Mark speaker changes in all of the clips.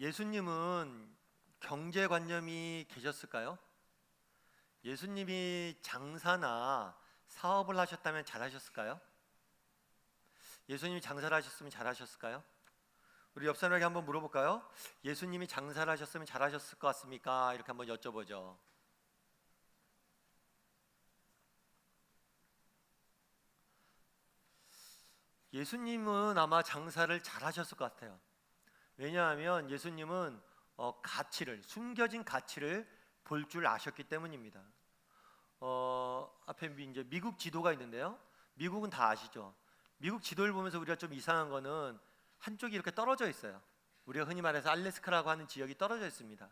Speaker 1: 예수님은 경제관념이 계셨을까요? 예수님이 장사나 사업을 하셨다면 잘하셨을까요? 예수님이 장사를 하셨으면 잘하셨을까요? 우리 옆 사람에게 한번 물어볼까요? 예수님이 장사를 하셨으면 잘하셨을 것 같습니까? 이렇게 한번 여쭤보죠. 예수님은 아마 장사를 잘하셨을 것 같아요. 왜냐하면 예수님은 숨겨진 가치를 볼 줄 아셨기 때문입니다. 앞에 이제 미국 지도가 있는데요. 미국은 다 아시죠? 미국 지도를 보면서 우리가 좀 이상한 거는 한쪽이 이렇게 떨어져 있어요. 우리가 흔히 말해서 알래스카라고 하는 지역이 떨어져 있습니다.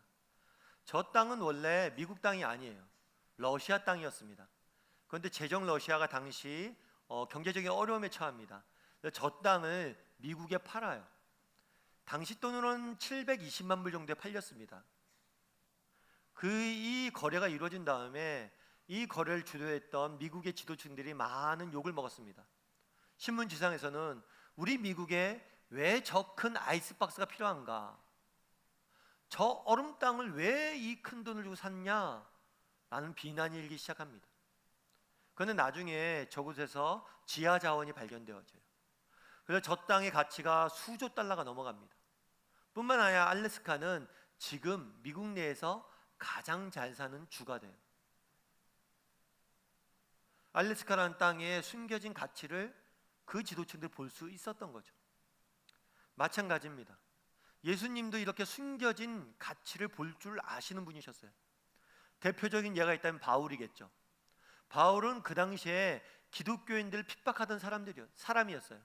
Speaker 1: 저 땅은 원래 미국 땅이 아니에요. 러시아 땅이었습니다. 그런데 제정 러시아가 당시 경제적인 어려움에 처합니다. 저 땅을 미국에 팔아요. 당시 돈으로는 720만 불 정도에 팔렸습니다. 이 거래가 이루어진 다음에 이 거래를 주도했던 미국의 지도층들이 많은 욕을 먹었습니다. 신문 지상에서는 우리 미국에 왜 저 큰 아이스박스가 필요한가? 저 얼음 땅을 왜 이 큰 돈을 주고 샀냐? 라는 비난이 일기 시작합니다. 그런데 나중에 저곳에서 지하 자원이 발견되어져요. 그래서 저 땅의 가치가 수조 달러가 넘어갑니다. 뿐만 아니라 알래스카는 지금 미국 내에서 가장 잘 사는 주가 돼요. 알래스카라는 땅에 숨겨진 가치를 그 지도층들이 볼 수 있었던 거죠. 마찬가지입니다. 예수님도 이렇게 숨겨진 가치를 볼 줄 아시는 분이셨어요. 대표적인 예가 있다면 바울이겠죠. 바울은 그 당시에 기독교인들을 핍박하던 사람이었어요.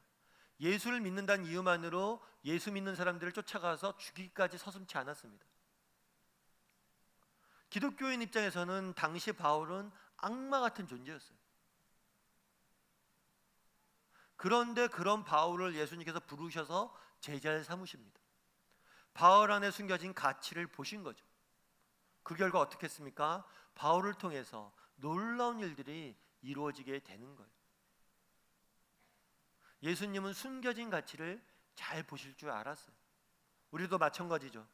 Speaker 1: 예수를 믿는다는 이유만으로 예수 믿는 사람들을 쫓아가서 죽이기까지 서슴지 않았습니다. 기독교인 입장에서는 당시 바울은 악마 같은 존재였어요. 그런데 그런 바울을 예수님께서 부르셔서 제자를 삼으십니다. 바울 안에 숨겨진 가치를 보신 거죠. 그 결과 어떻게 했습니까? 바울을 통해서 놀라운 일들이 이루어지게 되는 거예요. 예수님은 숨겨진 가치를 잘 보실 줄 알았어요. 우리도 마찬가지죠.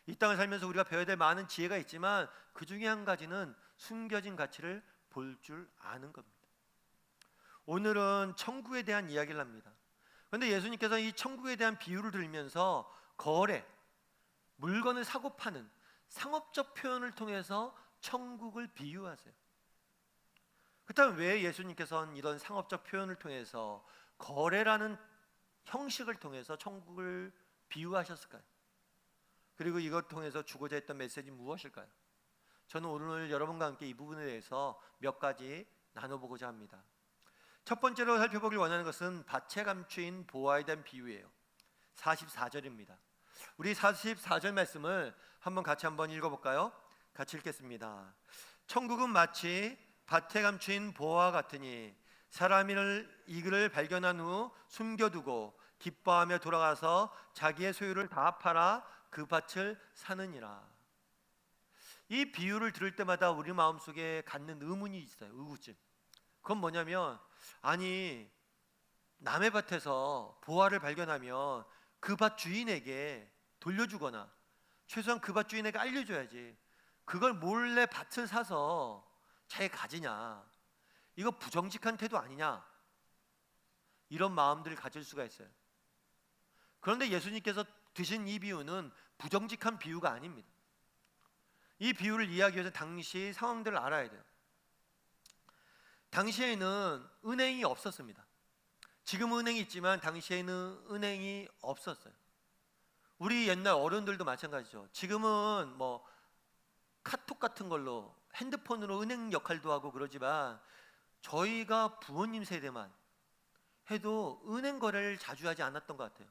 Speaker 1: 이 땅을 살면서 우리가 배워야 될 많은 지혜가 있지만 그 중에 한 가지는 숨겨진 가치를 볼 줄 아는 겁니다. 오늘은 천국에 대한 이야기를 합니다. 그런데 예수님께서 이 천국에 대한 비유를 들면서 거래, 물건을 사고 파는 상업적 표현을 통해서 천국을 비유하세요. 그렇다면 왜 예수님께서는 이런 상업적 표현을 통해서 거래라는 형식을 통해서 천국을 비유하셨을까요? 그리고 이걸 통해서 주고자 했던 메시지는 무엇일까요? 저는 오늘 여러분과 함께 이 부분에 대해서 몇 가지 나눠보고자 합니다. 첫 번째로 살펴보길 원하는 것은 밭에 감추인 보화에 대한 비유예요. 44절입니다. 우리 44절 말씀을 같이 한번 읽어볼까요? 같이 읽겠습니다. 천국은 마치 밭에 감추인 보화 같으니 사람이 이를 발견한 후 숨겨두고 기뻐하며 돌아가서 자기의 소유를 다 팔아 그 밭을 사느니라. 이 비유를 들을 때마다 우리 마음속에 갖는 의문이 있어요. 의구심. 그건 뭐냐면, 아니 남의 밭에서 보화를 발견하면 그 밭 주인에게 돌려주거나 최소한 그 밭 주인에게 알려줘야지, 그걸 몰래 밭을 사서 자기 가지냐, 이거 부정직한 태도 아니냐, 이런 마음들을 가질 수가 있어요. 그런데 예수님께서 드신 이 비유는 부정직한 비유가 아닙니다. 이 비유를 이해하기 위해서 당시 상황들을 알아야 돼요. 당시에는 은행이 없었습니다. 지금은 은행이 있지만 당시에는 은행이 없었어요. 우리 옛날 어른들도 마찬가지죠. 지금은 뭐 카톡 같은 걸로 핸드폰으로 은행 역할도 하고 그러지만 저희가 부모님 세대만 해도 은행 거래를 자주 하지 않았던 것 같아요.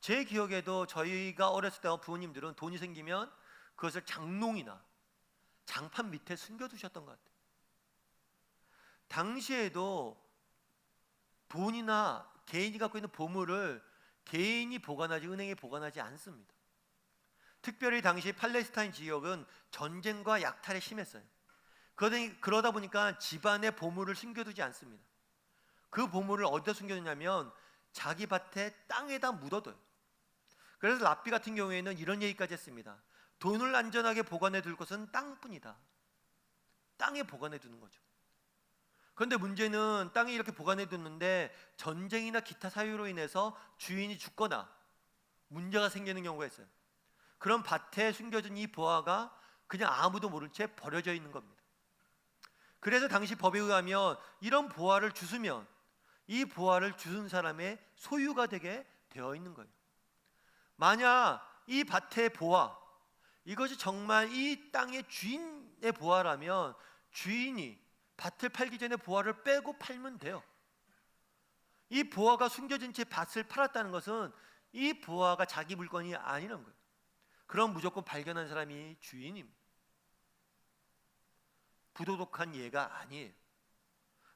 Speaker 1: 제 기억에도 저희가 어렸을 때 부모님들은 돈이 생기면 그것을 장롱이나 장판 밑에 숨겨두셨던 것 같아요. 당시에도 돈이나 개인이 갖고 있는 보물을 개인이 보관하지 은행에 보관하지 않습니다. 특별히 당시 팔레스타인 지역은 전쟁과 약탈이 심했어요. 그러다 보니까 집안의 보물을 숨겨두지 않습니다. 그 보물을 어디다 숨겨두냐면 자기 밭에 땅에다 묻어둬요. 그래서 랍비 같은 경우에는 이런 얘기까지 했습니다. 돈을 안전하게 보관해 둘 것은 땅뿐이다. 땅에 보관해 두는 거죠. 그런데 문제는 땅에 이렇게 보관해 두는데 전쟁이나 기타 사유로 인해서 주인이 죽거나 문제가 생기는 경우가 있어요. 그럼 밭에 숨겨진 이 보화가 그냥 아무도 모른 채 버려져 있는 겁니다. 그래서 당시 법에 의하면 이런 보화를 주스면 이 보화를 주순 사람의 소유가 되게 되어 있는 거예요. 만약 이 밭의 보화, 이것이 정말 이 땅의 주인의 보화라면 주인이 밭을 팔기 전에 보화를 빼고 팔면 돼요. 이 보화가 숨겨진 채 밭을 팔았다는 것은 이 보화가 자기 물건이 아니라는 거예요. 그럼 무조건 발견한 사람이 주인입니다. 부도덕한 예가 아니에요.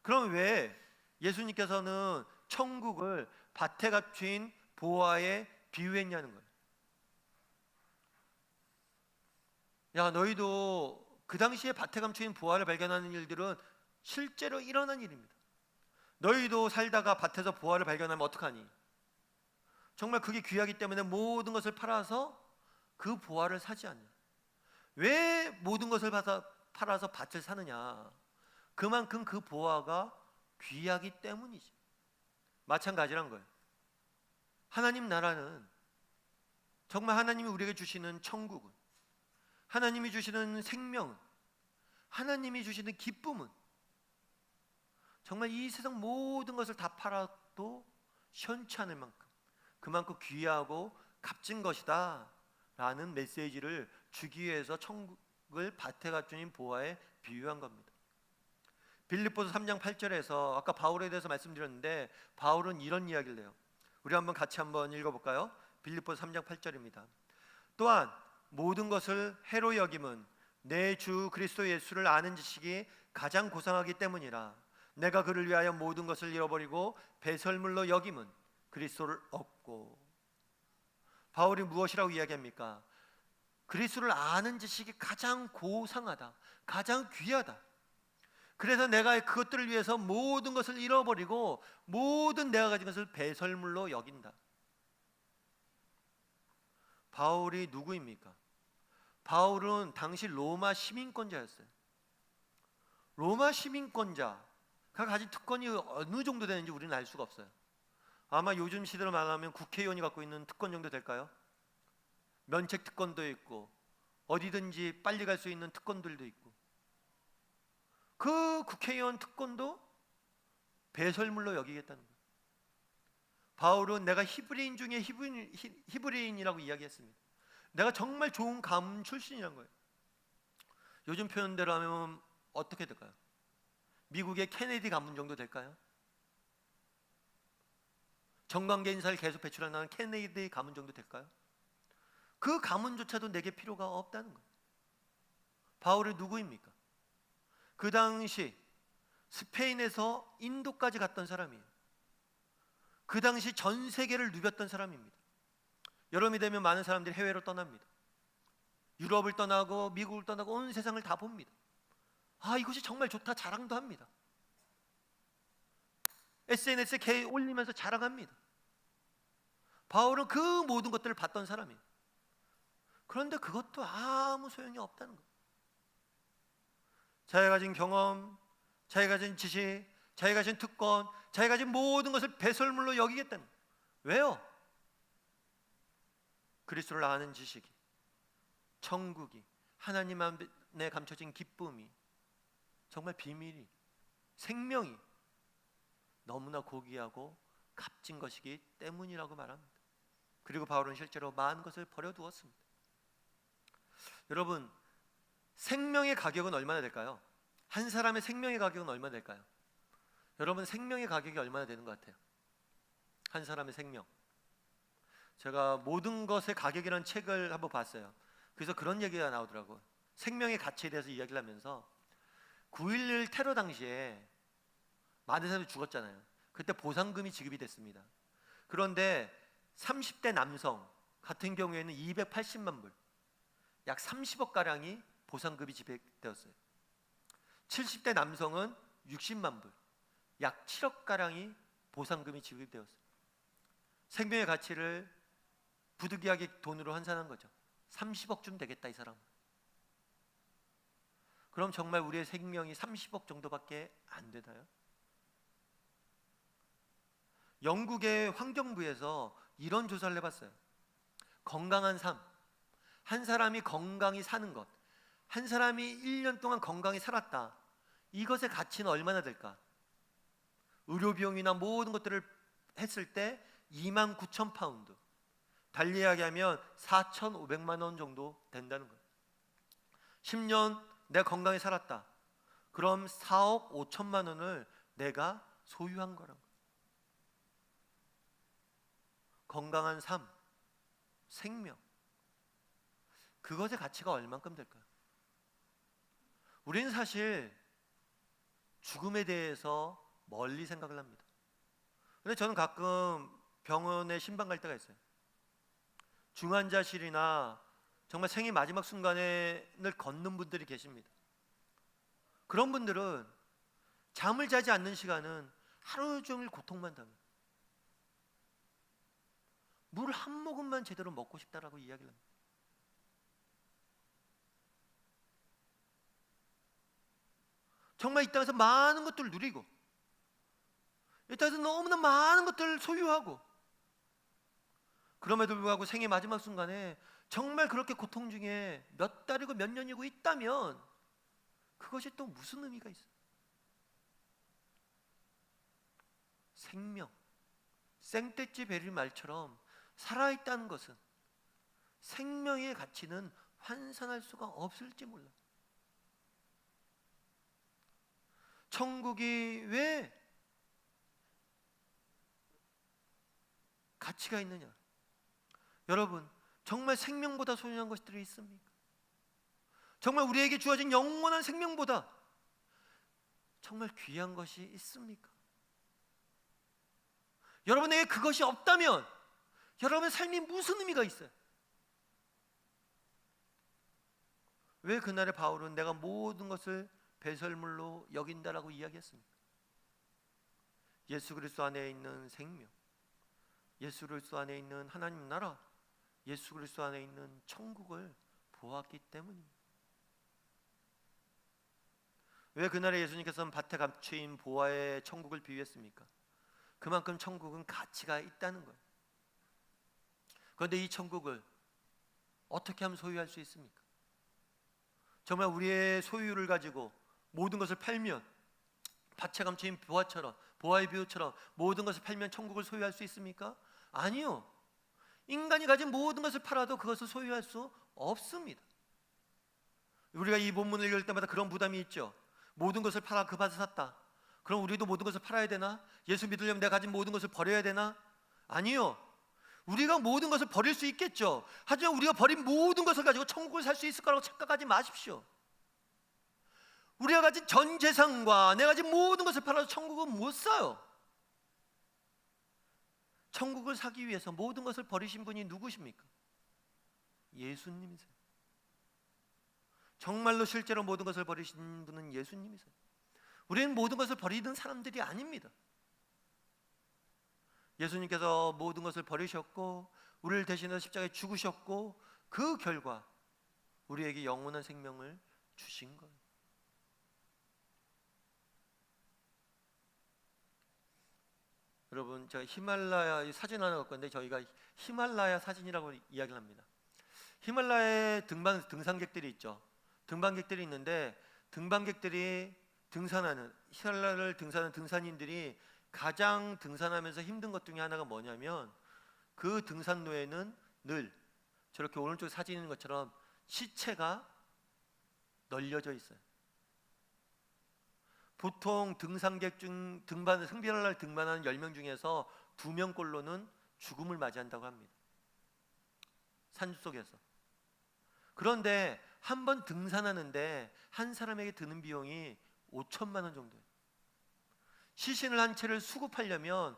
Speaker 1: 그럼 왜 예수님께서는 천국을 밭에 갇힌 보화에 비유했냐는 거예요. 야, 너희도 그 당시에 밭에 감추인 보화를 발견하는 일들은 실제로 일어난 일입니다. 너희도 살다가 밭에서 보화를 발견하면 어떡하니? 정말 그게 귀하기 때문에 모든 것을 팔아서 그 보화를 사지 않냐? 왜 모든 것을 팔아서 밭을 사느냐? 그만큼 그 보화가 귀하기 때문이지. 마찬가지란 거예요. 하나님 나라는, 정말 하나님이 우리에게 주시는 천국은, 하나님이 주시는 생명은, 하나님이 주시는 기쁨은 정말 이 세상 모든 것을 다 팔아도 시원치 않을 만큼 그만큼 귀하고 값진 것이다 라는 메시지를 주기 위해서 천국을 밭에 갖춘 보화에 비유한 겁니다. 빌립보서 3장 8절에서 아까 바울에 대해서 말씀드렸는데 바울은 이런 이야기를 해요. 우리 같이 한번 읽어볼까요? 빌립보서 3장 8절입니다. 또한 모든 것을 해로 여김은 내 주 그리스도 예수를 아는 지식이 가장 고상하기 때문이라. 내가 그를 위하여 모든 것을 잃어버리고 배설물로 여김은 그리스도를 얻고. 바울이 무엇이라고 이야기합니까? 그리스도를 아는 지식이 가장 고상하다, 가장 귀하다. 그래서 내가 그것들을 위해서 모든 것을 잃어버리고 모든 내가 가진 것을 배설물로 여긴다. 바울이 누구입니까? 바울은 당시 로마 시민권자였어요. 로마 시민권자가 가진 특권이 어느 정도 되는지 우리는 알 수가 없어요. 아마 요즘 시대로 말하면 국회의원이 갖고 있는 특권 정도 될까요? 면책 특권도 있고 어디든지 빨리 갈 수 있는 특권들도 있고, 그 국회의원 특권도 배설물로 여기겠다는 거예요. 바울은 내가 히브리인 중에 히브리인이라고 이야기했습니다. 내가 정말 좋은 가문 출신이란 거예요. 요즘 표현대로 하면 어떻게 될까요? 미국의 케네디 가문 정도 될까요? 정관계 인사를 계속 배출하는 케네디 가문 정도 될까요? 그 가문조차도 내게 필요가 없다는 거예요. 바울이 누구입니까? 그 당시 스페인에서 인도까지 갔던 사람이에요. 그 당시 전 세계를 누볐던 사람입니다. 여름이 되면 많은 사람들이 해외로 떠납니다. 유럽을 떠나고 미국을 떠나고 온 세상을 다 봅니다. 아, 이곳이 정말 좋다 자랑도 합니다. SNS에 올리면서 자랑합니다. 바울은 그 모든 것들을 봤던 사람이에요. 그런데 그것도 아무 소용이 없다는 거예요. 자기가 가진 경험, 자기가 가진 지식, 자기가 가진 특권, 자기가 가진 모든 것을 배설물로 여기겠다는 거예요. 왜요? 그리스도를 아는 지식이, 천국이, 하나님 안에 감춰진 기쁨이, 정말 비밀이, 생명이 너무나 고귀하고 값진 것이기 때문이라고 말합니다. 그리고 바울은 실제로 많은 것을 버려두었습니다. 여러분, 생명의 가격은 얼마나 될까요? 한 사람의 생명의 가격은 얼마나 될까요? 여러분, 생명의 가격이 얼마나 되는 것 같아요? 한 사람의 생명. 제가 모든 것의 가격이라는 책을 한번 봤어요. 그래서 그런 얘기가 나오더라고요. 생명의 가치에 대해서 이야기를 하면서 9.11 테러 당시에 많은 사람들이 죽었잖아요. 그때 보상금이 지급이 됐습니다. 그런데 30대 남성 같은 경우에는 280만 불, 약 30억 가량이 보상금이 지급되었어요. 70대 남성은 60만 불, 약 7억 가량이 보상금이 지급되었어요. 생명의 가치를 부득이하게 돈으로 환산한 거죠. 30억쯤 되겠다 이 사람. 그럼 정말 우리의 생명이 30억 정도밖에 안 되나요? 영국의 환경부에서 이런 조사를 해봤어요. 건강한 삶, 한 사람이 건강히 사는 것, 한 사람이 1년 동안 건강히 살았다, 이것의 가치는 얼마나 될까? 의료비용이나 모든 것들을 했을 때 29,000파운드, 달리 이야기하면 4,500만 원 정도 된다는 거예요. 10년 내가 건강히 살았다, 그럼 4억 5천만 원을 내가 소유한 거라고. 건강한 삶, 생명, 그것의 가치가 얼만큼 될까요? 우리는 사실 죽음에 대해서 멀리 생각을 합니다. 근데 저는 가끔 병원에 신방 갈 때가 있어요. 중환자실이나 정말 생의 마지막 순간을 걷는 분들이 계십니다. 그런 분들은 잠을 자지 않는 시간은 하루 종일 고통만 당해요. 물 한 모금만 제대로 먹고 싶다라고 이야기를 합니다. 정말 이 땅에서 많은 것들을 누리고, 이 땅에서 너무나 많은 것들을 소유하고, 그럼에도 불구하고 생의 마지막 순간에 정말 그렇게 고통 중에 몇 달이고 몇 년이고 있다면 그것이 또 무슨 의미가 있어요? 생명, 생떼찌 베릴 말처럼 살아있다는 것은, 생명의 가치는 환산할 수가 없을지 몰라요. 천국이 왜 가치가 있느냐? 여러분, 정말 생명보다 소중한 것들이 있습니까? 정말 우리에게 주어진 영원한 생명보다 정말 귀한 것이 있습니까? 여러분에게 그것이 없다면 여러분의 삶이 무슨 의미가 있어요? 왜 그날의 바울은 내가 모든 것을 배설물로 여긴다라고 이야기했습니까? 예수 그리스도 안에 있는 생명, 예수 그리스도 안에 있는 하나님 나라, 예수 그리스도 안에 있는 천국을 보았기 때문입니다. 왜 그날에 예수님께서는 밭에 감추인 보화의 천국을 비유했습니까? 그만큼 천국은 가치가 있다는 거예요. 그런데 이 천국을 어떻게 하면 소유할 수 있습니까? 정말 우리의 소유를 가지고 모든 것을 팔면, 밭에 감추인 보화처럼, 보화의 비유처럼 모든 것을 팔면 천국을 소유할 수 있습니까? 아니요. 인간이 가진 모든 것을 팔아도 그것을 소유할 수 없습니다. 우리가 이 본문을 읽을 때마다 그런 부담이 있죠. 모든 것을 팔아 그 밭을 샀다. 그럼 우리도 모든 것을 팔아야 되나? 예수 믿으려면 내가 가진 모든 것을 버려야 되나? 아니요. 우리가 모든 것을 버릴 수 있겠죠. 하지만 우리가 버린 모든 것을 가지고 천국을 살 수 있을 거라고 착각하지 마십시오. 우리가 가진 전 재산과 내가 가진 모든 것을 팔아서 천국은 못 사요. 천국을 사기 위해서 모든 것을 버리신 분이 누구십니까? 예수님이세요. 정말로 실제로 모든 것을 버리신 분은 예수님이세요. 우리는 모든 것을 버리는 사람들이 아닙니다. 예수님께서 모든 것을 버리셨고 우리를 대신해서 십자가에 죽으셨고 그 결과 우리에게 영원한 생명을 주신 거예요. 여러분, 제가 히말라야 사진 하나 갖고 왔는데 저희가 히말라야 사진이라고 이야기를 합니다. 히말라야에 등산객들이 있죠. 등반객들이 있는데 등반객들이 등산하는, 히말라야를 등산하는 등산인들이 가장 등산하면서 힘든 것 중에 하나가 뭐냐면 그 등산로에는 늘 저렇게 오른쪽에 사진 있는 것처럼 시체가 널려져 있어요. 보통 등산객 중 히말라야를 등반하는 10명 중에서 2명꼴로는 죽음을 맞이한다고 합니다. 산속에서. 그런데 한 번 등산하는데 한 사람에게 드는 비용이 5천만 원 정도예요. 시신을 한 채를 수급하려면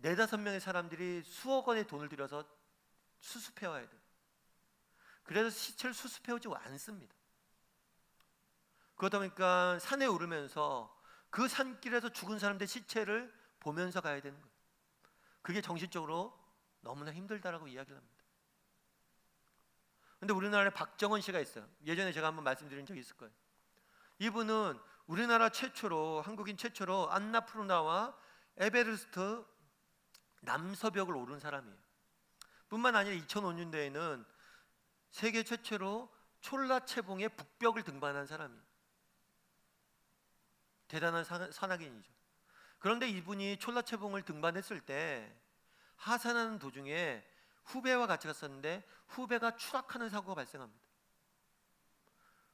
Speaker 1: 4-5명의 사람들이 수억 원의 돈을 들여서 수습해 와야 돼요. 그래서 시체를 수습해 오지 않습니다. 그러다 보니까 산에 오르면서 그 산길에서 죽은 사람들의 시체를 보면서 가야 되는 거예요. 그게 정신적으로 너무나 힘들다라고 이야기를 합니다. 근데 우리나라에 박정원 씨가 있어요. 예전에 제가 한번 말씀드린 적이 있을 거예요. 이분은 우리나라 최초로, 한국인 최초로 안나푸르나와 에베레스트 남서벽을 오른 사람이에요. 뿐만 아니라 2005년도에는 세계 최초로 촐라체봉의 북벽을 등반한 사람이에요. 대단한 산악인이죠. 그런데 이분이 촐라체봉을 등반했을 때 하산하는 도중에 후배와 같이 갔었는데 후배가 추락하는 사고가 발생합니다.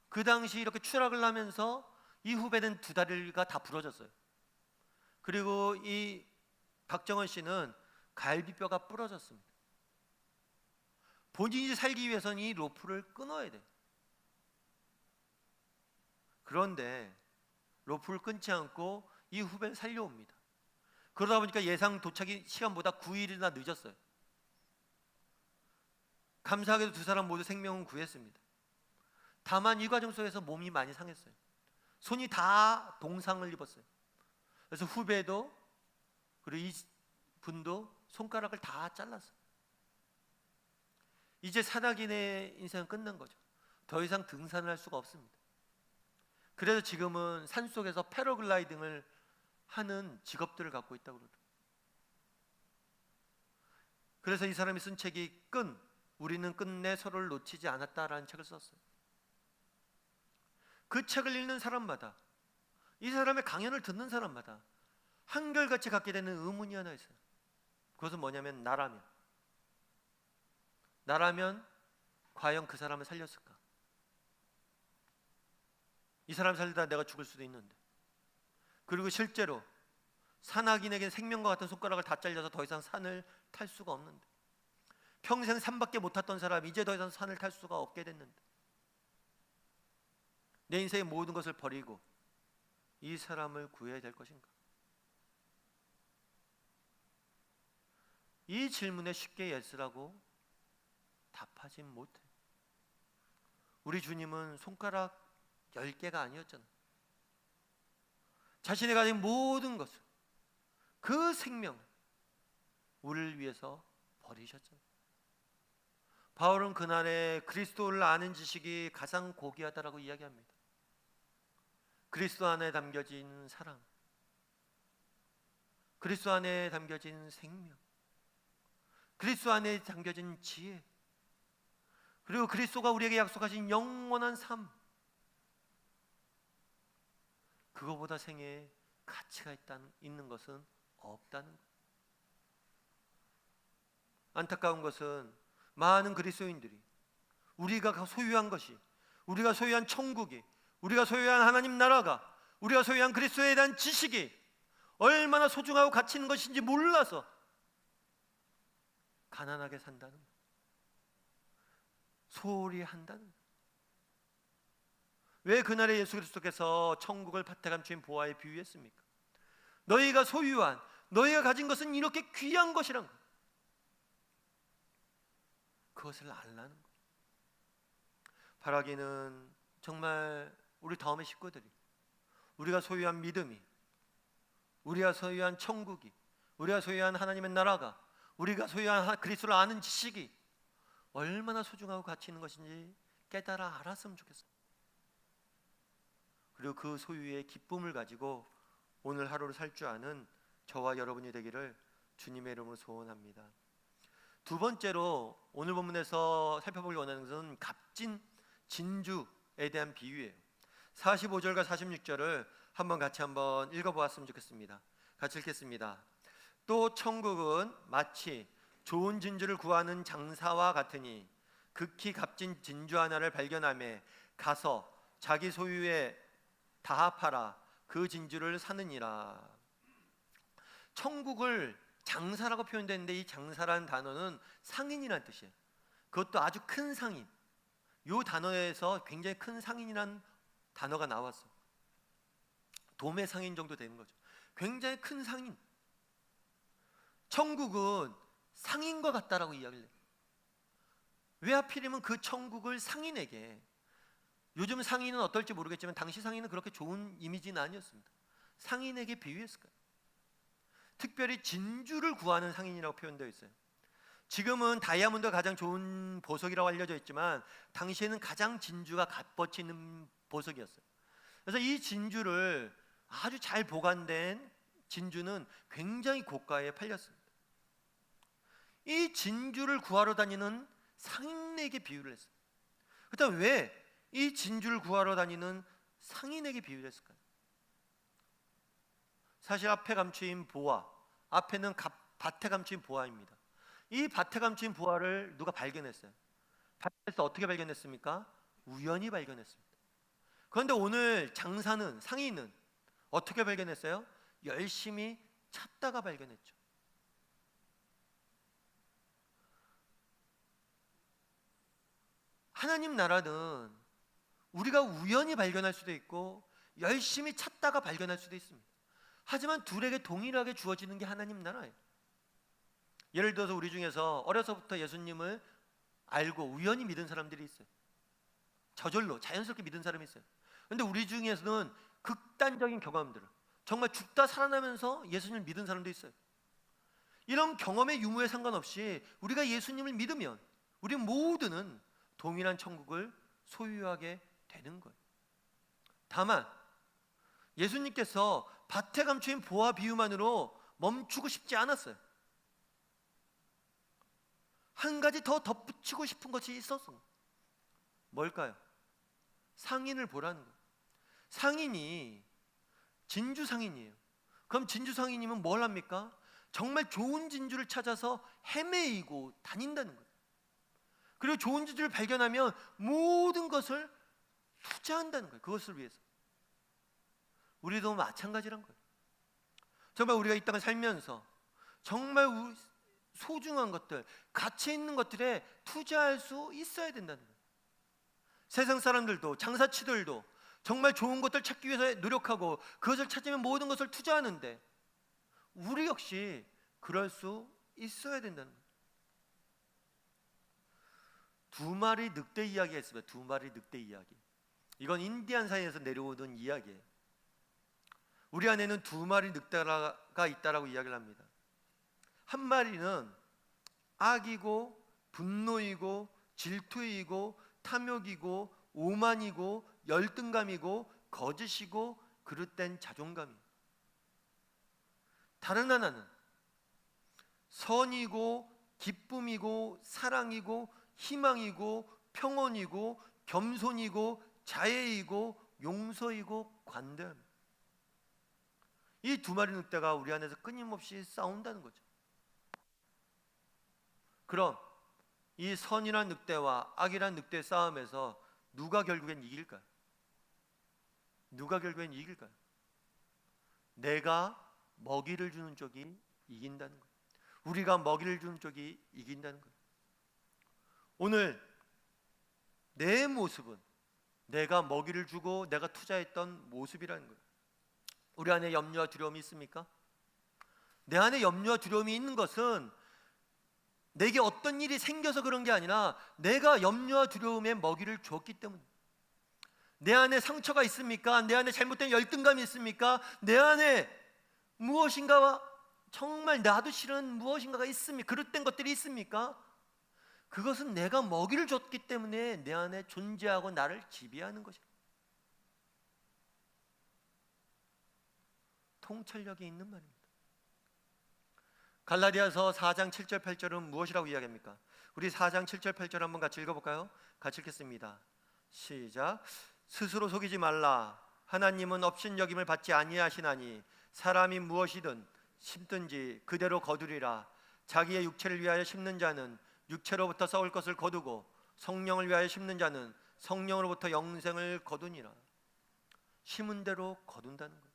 Speaker 1: 그 당시 이렇게 추락을 하면서 이 후배는 두 다리가 다 부러졌어요. 그리고 이 박정원 씨는 갈비뼈가 부러졌습니다. 본인이 살기 위해서는 이 로프를 끊어야 돼요. 그런데 로프를 끊지 않고 이 후배는 살려옵니다. 그러다 보니까 예상 도착 시간보다 9일이나 늦었어요. 감사하게도 두 사람 모두 생명은 구했습니다. 다만 이 과정 속에서 몸이 많이 상했어요. 손이 다 동상을 입었어요. 그래서 후배도 그리고 이 분도 손가락을 다 잘랐어요. 이제 산악인의 인생은 끝난 거죠. 더 이상 등산을 할 수가 없습니다. 그래서 지금은 산속에서 패러글라이딩을 하는 직업들을 갖고 있다고 그러더라고요. 그래서 이 사람이 쓴 책이 우리는 끝내 서로를 놓치지 않았다라는 책을 썼어요. 그 책을 읽는 사람마다, 이 사람의 강연을 듣는 사람마다 한결같이 갖게 되는 의문이 하나 있어요. 그것은 뭐냐면 나라면 과연 그 사람을 살렸을까? 이 사람 살리다 내가 죽을 수도 있는데. 그리고 실제로 산악인에게 생명과 같은 손가락을 다 잘려서 더 이상 산을 탈 수가 없는데, 평생 산밖에 못 탔던 사람이 이제 더 이상 산을 탈 수가 없게 됐는데, 내 인생의 모든 것을 버리고 이 사람을 구해야 될 것인가? 이 질문에 쉽게 예스라고 답하진 못해. 우리 주님은 손가락 10개가 아니었잖아. 자신이 가진 모든 것을, 그 생명, 우리를 위해서 버리셨잖아. 바울은 그날에 그리스도를 아는 지식이 가장 고귀하다라고 이야기합니다. 그리스도 안에 담겨진 사랑, 그리스도 안에 담겨진 생명, 그리스도 안에 담겨진 지혜, 그리고 그리스도가 우리에게 약속하신 영원한 삶, 그거보다 생애에 가치가 있는 것은 없다는 것. 안타까운 것은 많은 그리스도인들이 우리가 소유한 것이, 우리가 소유한 천국이, 우리가 소유한 하나님 나라가, 우리가 소유한 그리스도에 대한 지식이 얼마나 소중하고 가치 있는 것인지 몰라서 가난하게 산다는 것, 소홀히 한다는 것. 왜 그날에 예수 그리스도께서 천국을 밭에 주인 보화에 비유했습니까? 너희가 소유한, 너희가 가진 것은 이렇게 귀한 것이란 것, 그것을 알라는 것. 바라기는 정말 우리 다음의 식구들이, 우리가 소유한 믿음이, 우리가 소유한 천국이, 우리가 소유한 하나님의 나라가, 우리가 소유한 그리스도를 아는 지식이 얼마나 소중하고 가치 있는 것인지 깨달아 알았으면 좋겠어요. 그리고 그 소유의 기쁨을 가지고 오늘 하루를 살 줄 아는 저와 여러분이 되기를 주님의 이름으로 소원합니다. 두 번째로 오늘 본문에서 살펴보기 원하는 것은 값진 진주에 대한 비유예요. 45절과 46절을 같이 한번 읽어보았으면 좋겠습니다. 같이 읽겠습니다. 또 천국은 마치 좋은 진주를 구하는 장사와 같으니 극히 값진 진주 하나를 발견하며 가서 자기 소유에 다 팔아 그 진주를 사느니라. 천국을 장사라고 표현되는데 이 장사라는 단어는 상인이라는 뜻이에요. 그것도 아주 큰 상인. 이 단어에서 굉장히 큰 상인이라는 단어가 나왔어. 도매 상인 정도 되는 거죠. 굉장히 큰 상인. 천국은 상인과 같다라고 이야기를 해요. 왜 하필이면 그 천국을 상인에게, 요즘 상인은 어떨지 모르겠지만 당시 상인은 그렇게 좋은 이미지는 아니었습니다. 상인에게 비유했을까요? 특별히 진주를 구하는 상인이라고 표현되어 있어요. 지금은 다이아몬드가 가장 좋은 보석이라고 알려져 있지만 당시에는 가장 진주가 값어치 있는 보석이었어요. 그래서 이 진주를 아주 잘 보관된 진주는 굉장히 고가에 팔렸습니다. 이 진주를 구하러 다니는 상인에게 비유를 했어요. 그렇다면 왜 이 진주를 구하러 다니는 상인에게 비유를 했을까요? 사실 앞에 감추인 보화, 앞에는 밭에 감추인 보화입니다. 이 밭에 감추인 보화를 누가 발견했어요? 발견해서 어떻게 발견했습니까? 우연히 발견했습니다. 그런데 오늘 장사는, 상인은 어떻게 발견했어요? 열심히 찾다가 발견했죠. 하나님 나라는 우리가 우연히 발견할 수도 있고 열심히 찾다가 발견할 수도 있습니다. 하지만 둘에게 동일하게 주어지는 게 하나님 나라예요. 예를 들어서 우리 중에서 어려서부터 예수님을 알고 우연히 믿은 사람들이 있어요. 저절로 자연스럽게 믿은 사람이 있어요. 그런데 우리 중에서는 극단적인 경험들을 정말 죽다 살아나면서 예수님을 믿은 사람도 있어요. 이런 경험의 유무에 상관없이 우리가 예수님을 믿으면 우리 모두는 동일한 천국을 소유하게 되는 거예요. 다만 예수님께서 밭에 감추인 보화 비유만으로 멈추고 싶지 않았어요. 한 가지 더 덧붙이고 싶은 것이 있었어. 뭘까요? 상인을 보라는 거예요. 상인이 진주 상인이에요. 그럼 진주 상인이면 뭘 합니까? 정말 좋은 진주를 찾아서 헤매이고 다닌다는 거예요. 그리고 좋은 진주를 발견하면 모든 것을 투자한다는 거예요. 그것을 위해서. 우리도 마찬가지란 거예요. 정말 우리가 이 땅을 살면서 정말 소중한 것들, 가치 있는 것들에 투자할 수 있어야 된다는 거예요. 세상 사람들도, 장사치들도 정말 좋은 것들 찾기 위해서 노력하고 그것을 찾으면 모든 것을 투자하는데 우리 역시 그럴 수 있어야 된다는 거예요. 두 마리 늑대 이야기가 있습니다. 두 마리 늑대 이야기. 이건 인디안 사이에서 내려오던 이야기예요. 우리 안에는 두 마리 늑대가 있다라고 이야기를 합니다. 한 마리는 악이고 분노이고 질투이고 탐욕이고 오만이고 열등감이고 거짓이고 그릇된 자존감이에요. 다른 하나는 선이고 기쁨이고 사랑이고 희망이고 평온이고 겸손이고 자애이고 용서이고 관대함. 이 두 마리 늑대가 우리 안에서 끊임없이 싸운다는 거죠. 그럼 이 선이란 늑대와 악이란 늑대의 싸움에서 누가 결국엔 이길까요? 누가 결국엔 이길까요? 내가 먹이를 주는 쪽이 이긴다는 거예요. 우리가 먹이를 주는 쪽이 이긴다는 거예요. 오늘 내 모습은 내가 먹이를 주고 내가 투자했던 모습이라는 거예요. 우리 안에 염려와 두려움이 있습니까? 내 안에 염려와 두려움이 있는 것은 내게 어떤 일이 생겨서 그런 게 아니라 내가 염려와 두려움에 먹이를 줬기 때문에. 내 안에 상처가 있습니까? 내 안에 잘못된 열등감이 있습니까? 내 안에 무엇인가 정말 나도 싫은 무엇인가가 있습니까? 그릇된 것들이 있습니까? 그것은 내가 먹이를 줬기 때문에 내 안에 존재하고 나를 지배하는 것이다. 통찰력이 있는 말입니다. 갈라디아서 4장 7절 8절은 무엇이라고 이야기합니까? 우리 4장 7절 8절 한번 같이 읽어볼까요? 같이 읽겠습니다. 시작. 스스로 속이지 말라. 하나님은 업신여김을 받지 아니하시나니 사람이 무엇이든 심든지 그대로 거두리라. 자기의 육체를 위하여 심는 자는 육체로부터 썩을 것을 거두고 성령을 위하여 심는 자는 성령으로부터 영생을 거두니라. 심은 대로 거둔다는 거예요.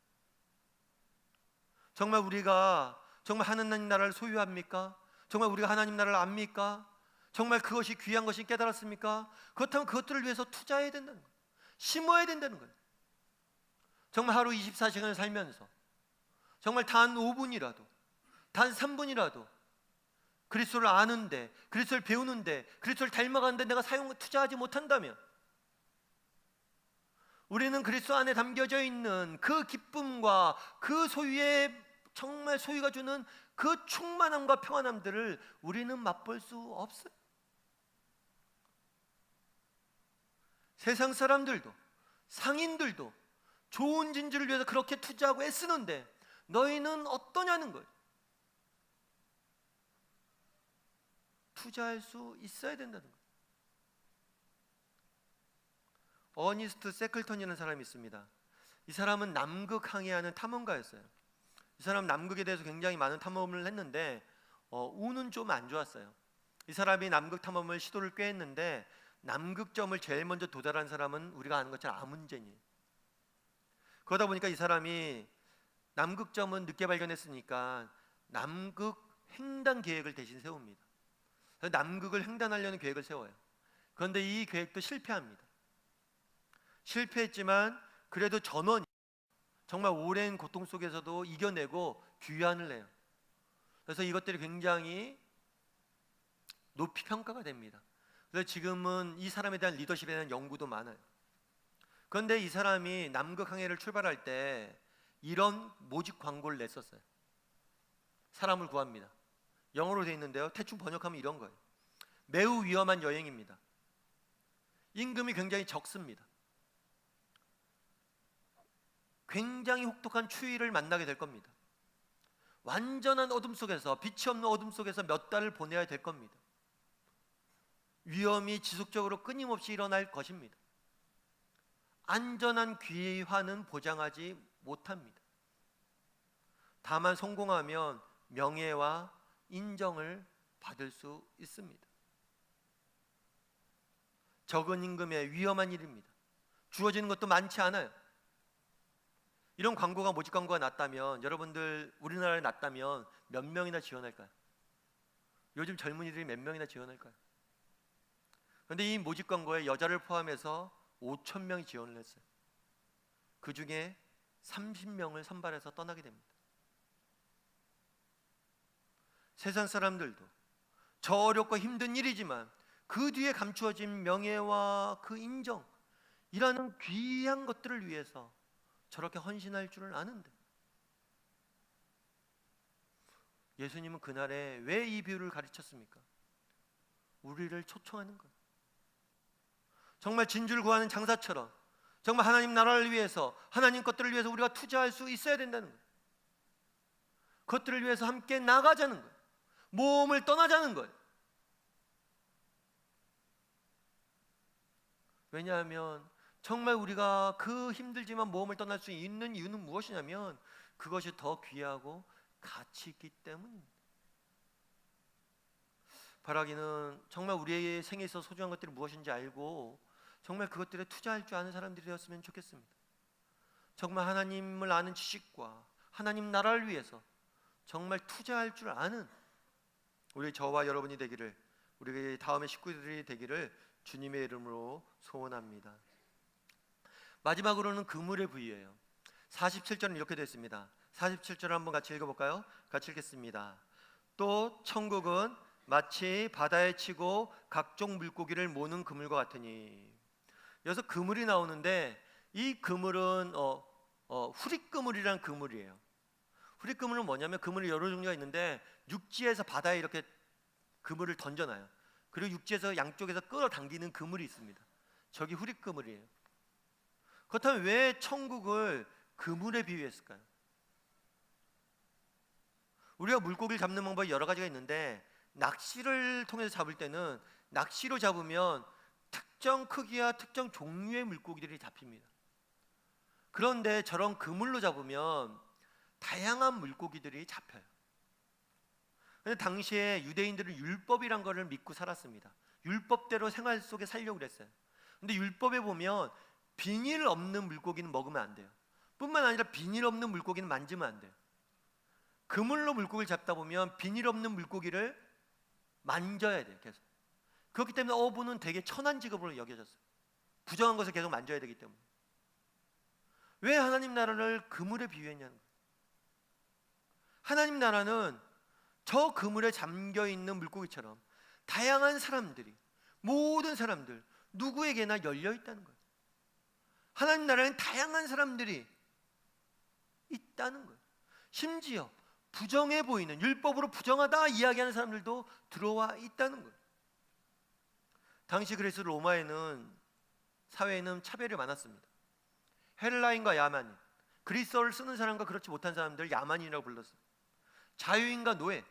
Speaker 1: 정말 우리가 정말 하나님 나라를 소유합니까? 정말 우리가 하나님 나라를 압니까? 정말 그것이 귀한 것이 깨달았습니까? 그렇다면 그것들을 위해서 투자해야 된다는 거예요. 심어야 된다는 거예요. 정말 하루 24시간을 살면서 정말 단 5분이라도 단 3분이라도 그리스도를 아는데, 그리스도를 배우는데, 그리스도를 닮아가는데 내가 투자하지 못한다면 우리는 그리스도 안에 담겨져 있는 그 기쁨과 그 소유의 정말 소유가 주는 그 충만함과 평안함들을 우리는 맛볼 수 없어요. 세상 사람들도 상인들도 좋은 진주를 위해서 그렇게 투자하고 애쓰는데 너희는 어떠냐는 거예요. 투자할 수 있어야 된다는 거예요. 어니스트 세클턴이라는 사람이 있습니다. 이 사람은 남극 항해하는 탐험가였어요. 이 사람 남극에 대해서 굉장히 많은 탐험을 했는데 운은 좀 안 좋았어요. 이 사람이 남극 탐험을 시도를 꽤 했는데 남극점을 제일 먼저 도달한 사람은 우리가 아는 것처럼 아문젠이에요. 그러다 보니까 이 사람이 남극점은 늦게 발견했으니까 남극 횡단 계획을 대신 세웁니다. 그래서 남극을 횡단하려는 계획을 세워요. 그런데 이 계획도 실패합니다. 실패했지만 그래도 전원이 정말 오랜 고통 속에서도 이겨내고 귀환을 해요. 그래서 이것들이 굉장히 높이 평가가 됩니다. 그래서 지금은 이 사람에 대한 리더십에 대한 연구도 많아요. 그런데 이 사람이 남극 항해를 출발할 때 이런 모집 광고를 냈었어요. 사람을 구합니다. 영어로 되어 있는데요, 대충 번역하면 이런 거예요. 매우 위험한 여행입니다. 임금이 굉장히 적습니다. 굉장히 혹독한 추위를 만나게 될 겁니다. 완전한 어둠 속에서, 빛이 없는 어둠 속에서 몇 달을 보내야 될 겁니다. 위험이 지속적으로 끊임없이 일어날 것입니다. 안전한 귀환은 보장하지 못합니다. 다만 성공하면 명예와 인정을 받을 수 있습니다. 적은 임금의 위험한 일입니다. 주어지는 것도 많지 않아요. 이런 광고가, 모집 광고가 났다면, 여러분들 우리나라에 났다면 몇 명이나 지원할까요? 요즘 젊은이들이 몇 명이나 지원할까요? 그런데 이 모집 광고에 여자를 포함해서 5,000명이 지원을 했어요. 그 중에 30명을 선발해서 떠나게 됩니다. 세상 사람들도 저 어렵고 힘든 일이지만 그 뒤에 감추어진 명예와 그 인정이라는 귀한 것들을 위해서 저렇게 헌신할 줄을 아는데, 예수님은 그날에 왜 이 비유를 가르쳤습니까? 우리를 초청하는 거예요. 정말 진주를 구하는 장사처럼 정말 하나님 나라를 위해서, 하나님 것들을 위해서 우리가 투자할 수 있어야 된다는 거예요. 그것들을 위해서 함께 나가자는 거예요. 모험을 떠나자는 거예요. 왜냐하면 정말 우리가 그 힘들지만 모험을 떠날 수 있는 이유는 무엇이냐면 그것이 더 귀하고 가치 있기 때문입니다. 바라기는 정말 우리의 생에 있어 소중한 것들이 무엇인지 알고 정말 그것들에 투자할 줄 아는 사람들이 되었으면 좋겠습니다. 정말 하나님을 아는 지식과 하나님 나라를 위해서 정말 투자할 줄 아는 우리 저와 여러분이 되기를, 우리 다음의 식구들이 되기를 주님의 이름으로 소원합니다. 마지막으로는 그물의 부위예요. 47절은 이렇게 되어 있습니다. 47절을 한번 같이 읽어볼까요? 같이 읽겠습니다. 또 천국은 마치 바다에 치고 각종 물고기를 모는 그물과 같으니. 여기서 그물이 나오는데 이 그물은 후릿그물이라는 그물이에요. 후릿그물은 뭐냐면 그물이 여러 종류가 있는데 육지에서 바다에 이렇게 그물을 던져놔요. 그리고 육지에서 양쪽에서 끌어당기는 그물이 있습니다. 저기 후릿그물이에요. 그렇다면 왜 천국을 그물에 비유했을까요? 우리가 물고기를 잡는 방법이 여러 가지가 있는데 낚시를 통해서 잡을 때는 낚시로 잡으면 특정 크기와 특정 종류의 물고기들이 잡힙니다. 그런데 저런 그물로 잡으면 다양한 물고기들이 잡혀요. 그런데 당시에 유대인들은 율법이란 것을 믿고 살았습니다. 율법대로 생활 속에 살려고 그랬어요. 근데 율법에 보면 비닐 없는 물고기는 먹으면 안 돼요. 뿐만 아니라 비닐 없는 물고기는 만지면 안 돼요. 그물로 물고기를 잡다 보면 비닐 없는 물고기를 만져야 돼요, 계속. 그렇기 때문에 어부는 되게 천한 직업으로 여겨졌어요. 부정한 것을 계속 만져야 되기 때문에. 왜 하나님 나라를 그물에 비유했냐는 거예요. 하나님 나라는 저 그물에 잠겨있는 물고기처럼 다양한 사람들이, 모든 사람들, 누구에게나 열려있다는 거예요. 하나님 나라에는 다양한 사람들이 있다는 거예요. 심지어 부정해 보이는, 율법으로 부정하다 이야기하는 사람들도 들어와 있다는 거예요. 당시 그리스 로마에는 사회에는 차별이 많았습니다. 헬라인과 야만인, 그리스어를 쓰는 사람과 그렇지 못한 사람들 야만인이라고 불렀어요. 자유인과 노예,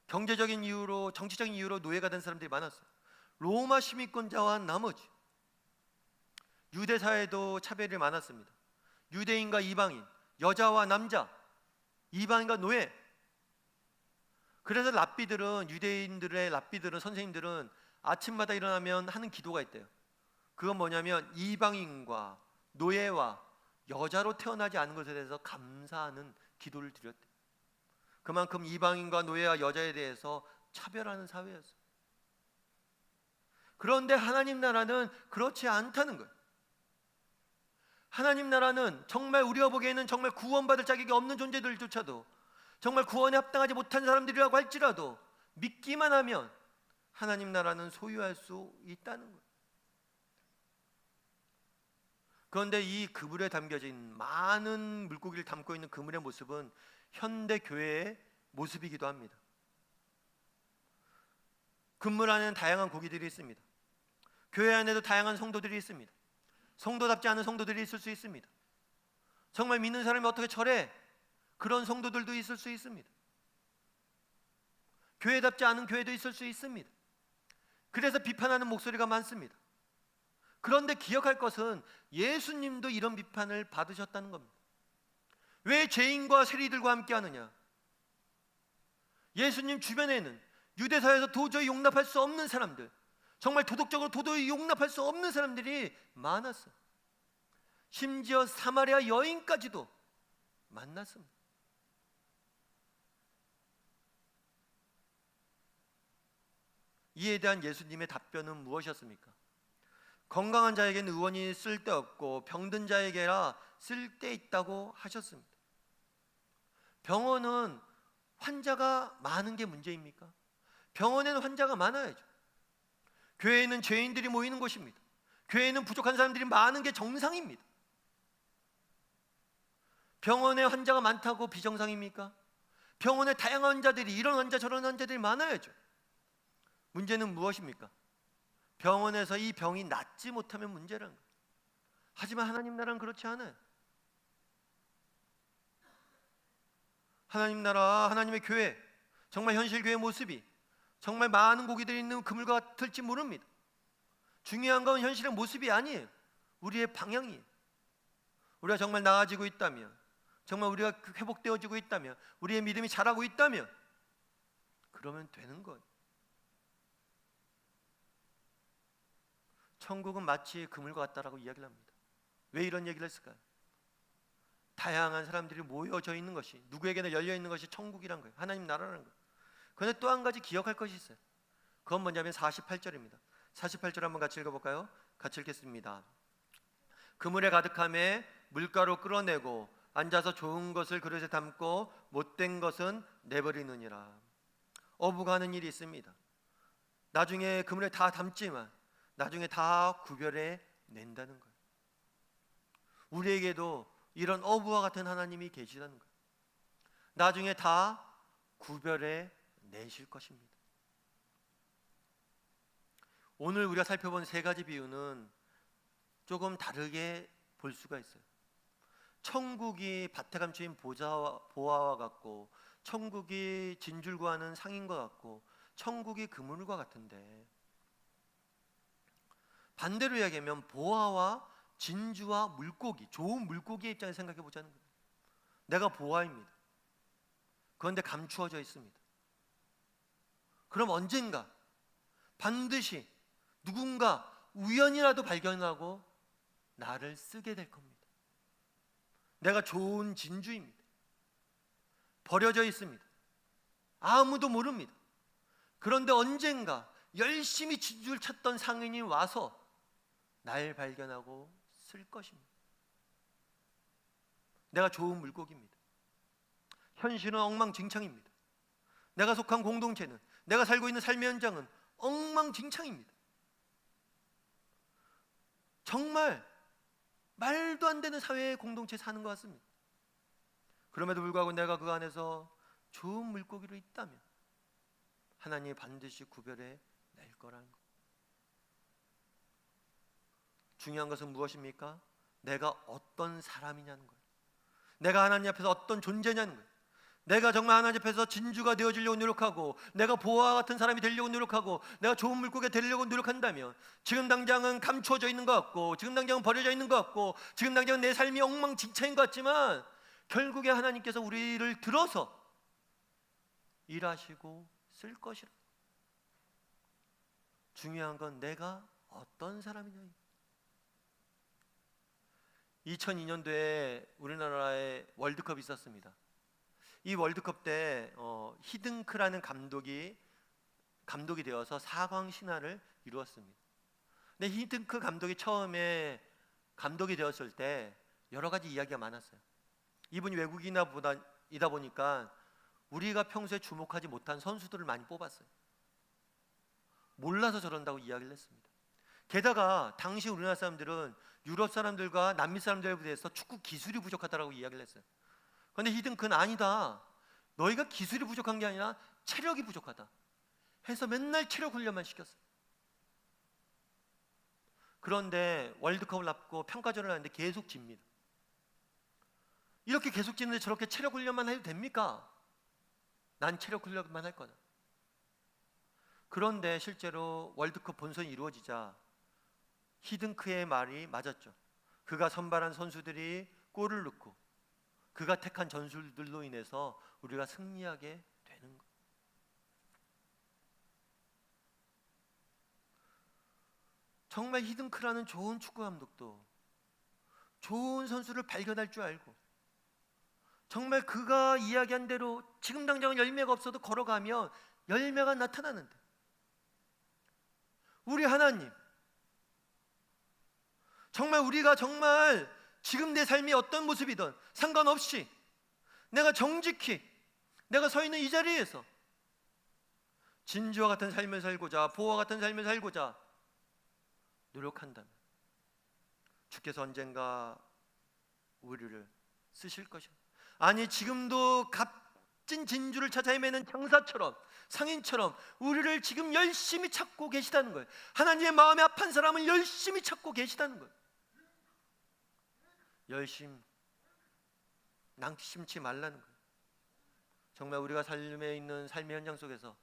Speaker 1: 경제적인 이유로, 정치적인 이유로 노예가 된 사람들이 많았어요. 로마 시민권자와 나머지. 유대 사회도 차별이 많았습니다. 유대인과 이방인, 여자와 남자, 이방인과 노예. 그래서 랍비들은, 유대인들의 랍비들은, 선생님들은 아침마다 일어나면 하는 기도가 있대요. 그건 뭐냐면 이방인과 노예와 여자로 태어나지 않은 것에 대해서 감사하는 기도를 드렸대요. 그만큼 이방인과 노예와 여자에 대해서 차별하는 사회였어요. 그런데 하나님 나라는 그렇지 않다는 거예요. 하나님 나라는 정말 우리가 보기에는 정말 구원받을 자격이 없는 존재들조차도, 정말 구원에 합당하지 못한 사람들이라고 할지라도 믿기만 하면 하나님 나라는 소유할 수 있다는 거예요. 그런데 이 그물에 담겨진 많은 물고기를 담고 있는 그물의 모습은 현대 교회의 모습이기도 합니다. 그물 안에는 다양한 고기들이 있습니다. 교회 안에도 다양한 성도들이 있습니다. 성도답지 않은 성도들이 있을 수 있습니다. 정말 믿는 사람이 어떻게 저래? 그런 성도들도 있을 수 있습니다. 교회답지 않은 교회도 있을 수 있습니다. 그래서 비판하는 목소리가 많습니다. 그런데 기억할 것은 예수님도 이런 비판을 받으셨다는 겁니다. 왜 죄인과 세리들과 함께 하느냐? 예수님 주변에는 유대사회에서 도저히 용납할 수 없는 사람들, 정말 도덕적으로 도저히 용납할 수 없는 사람들이 많았어요. 심지어 사마리아 여인까지도 만났습니다. 이에 대한 예수님의 답변은 무엇이었습니까? 건강한 자에게는 의원이 쓸데없고 병든 자에게라 쓸데있다고 하셨습니다. 병원은 환자가 많은 게 문제입니까? 병원에는 환자가 많아야죠. 교회에는 죄인들이 모이는 곳입니다. 교회에는 부족한 사람들이 많은 게 정상입니다. 병원에 환자가 많다고 비정상입니까? 병원에 다양한 환자들이, 이런 환자 저런 환자들이 많아야죠. 문제는 무엇입니까? 병원에서 이 병이 낫지 못하면 문제라는 거예요. 하지만 하나님 나라는 그렇지 않아요. 하나님 나라, 하나님의 교회, 정말 현실 교회 모습이 정말 많은 고기들이 있는 그물과 같을지 모릅니다. 중요한 건 현실의 모습이 아니에요. 우리의 방향이에요. 우리가 정말 나아지고 있다면, 정말 우리가 회복되어지고 있다면, 우리의 믿음이 자라고 있다면 그러면 되는 거예요. 천국은 마치 그물과 같다라고 이야기를 합니다. 왜 이런 얘기를 했을까요? 다양한 사람들이 모여져 있는 것이, 누구에게나 열려 있는 것이 천국이란 거예요. 하나님 나라라는 거예요. 그런데 또 한 가지 기억할 것이 있어요. 그건 뭐냐면 48절입니다. 48절 한번 같이 읽어볼까요? 같이 읽겠습니다. 그물에 가득함에 물가로 끌어내고 앉아서 좋은 것을 그릇에 담고 못된 것은 내버리느니라. 어부가 하는 일이 있습니다. 나중에 그물에 다 담지만 나중에 다 구별해 낸다는 거예요. 우리에게도 이런 어부와 같은 하나님이 계시다는 거예요. 나중에 다 구별해 내실 것입니다. 오늘 우리가 살펴본 세 가지 비유는 조금 다르게 볼 수가 있어요. 천국이 밭에 감추인 보화와 같고, 천국이 진줄 구하는 상인과 같고, 천국이 그물과 같은데, 반대로 이야기하면 보화와 진주와 물고기, 좋은 물고기의 입장에서 생각해 보자는 거예요. 내가 보화입니다. 그런데 감추어져 있습니다. 그럼 언젠가 반드시 누군가 우연이라도 발견하고 나를 쓰게 될 겁니다. 내가 좋은 진주입니다. 버려져 있습니다. 아무도 모릅니다. 그런데 언젠가 열심히 진주를 찾던 상인이 와서 날 발견하고 쓸 것입니다. 내가 좋은 물고기입니다. 현실은 엉망진창입니다. 내가 속한 공동체는, 내가 살고 있는 삶의 현장은 엉망진창입니다. 정말 말도 안 되는 사회의 공동체에 사는 것 같습니다. 그럼에도 불구하고 내가 그 안에서 좋은 물고기로 있다면 하나님이 반드시 구별해 낼 거라는 것. 중요한 것은 무엇입니까? 내가 어떤 사람이냐는 거예요. 내가 하나님 앞에서 어떤 존재냐는 거예요. 내가 정말 하나님 앞에서 진주가 되어지려고 노력하고, 내가 보아와 같은 사람이 되려고 노력하고, 내가 좋은 물고기가 되려고 노력한다면, 지금 당장은 감추어져 있는 것 같고, 지금 당장은 버려져 있는 것 같고, 지금 당장은 내 삶이 엉망진창인 것 같지만, 결국에 하나님께서 우리를 들어서 일하시고 쓸 것이라. 중요한 건 내가 어떤 사람이냐. 2002년도에 우리나라에 월드컵이 있었습니다. 이 월드컵 때 히든크라는 감독이 되어서 4광 신화를 이루었습니다. 근데 히든크 감독이 처음에 감독이 되었을 때 여러 가지 이야기가 많았어요. 이분이 외국인이다 보니까 우리가 평소에 주목하지 못한 선수들을 많이 뽑았어요. 몰라서 저런다고 이야기를 했습니다. 게다가 당시 우리나라 사람들은 유럽 사람들과 남미 사람들에 비해서 축구 기술이 부족하다고 이야기를 했어요. 그런데 히든크는 아니다, 너희가 기술이 부족한 게 아니라 체력이 부족하다 해서 맨날 체력 훈련만 시켰어요. 그런데 월드컵을 앞두고 평가전을 하는데 계속 집니다. 이렇게 계속 지는데 저렇게 체력 훈련만 해도 됩니까? 난 체력 훈련만 할 거다. 그런데 실제로 월드컵 본선이 이루어지자 히든크의 말이 맞았죠. 그가 선발한 선수들이 골을 넣고 그가 택한 전술들로 인해서 우리가 승리하게 되는 것. 정말 히든크라는 좋은 축구 감독도 좋은 선수를 발견할 줄 알고, 정말 그가 이야기한 대로 지금 당장은 열매가 없어도 걸어가면 열매가 나타나는데, 우리 하나님, 정말 우리가 정말 지금 내 삶이 어떤 모습이든 상관없이 내가 정직히 내가 서 있는 이 자리에서 진주와 같은 삶을 살고자, 보화와 같은 삶을 살고자 노력한다면 주께서 언젠가 우리를 쓰실 것입니다. 아니, 지금도 값진 진주를 찾아 헤매는 장사처럼, 상인처럼 우리를 지금 열심히 찾고 계시다는 거예요. 하나님의 마음에 합한 사람을 열심히 찾고 계시다는 거예요. 낙심치 말라는 거예요. 정말 우리가 삶에 있는 삶의 현장 속에서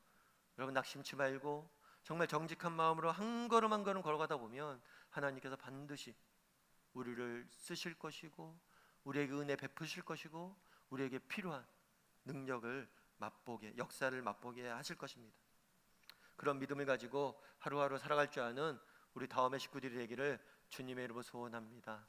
Speaker 1: 여러분 낙심치 말고 정말 정직한 마음으로 한 걸음 한 걸음 걸어가다 보면 하나님께서 반드시 우리를 쓰실 것이고, 우리에게 은혜 베푸실 것이고, 우리에게 필요한 능력을 맛보게, 역사를 맛보게 하실 것입니다. 그런 믿음을 가지고 하루하루 살아갈 줄 아는 우리 다음의 식구들이 되기를 주님의 이름으로 소원합니다.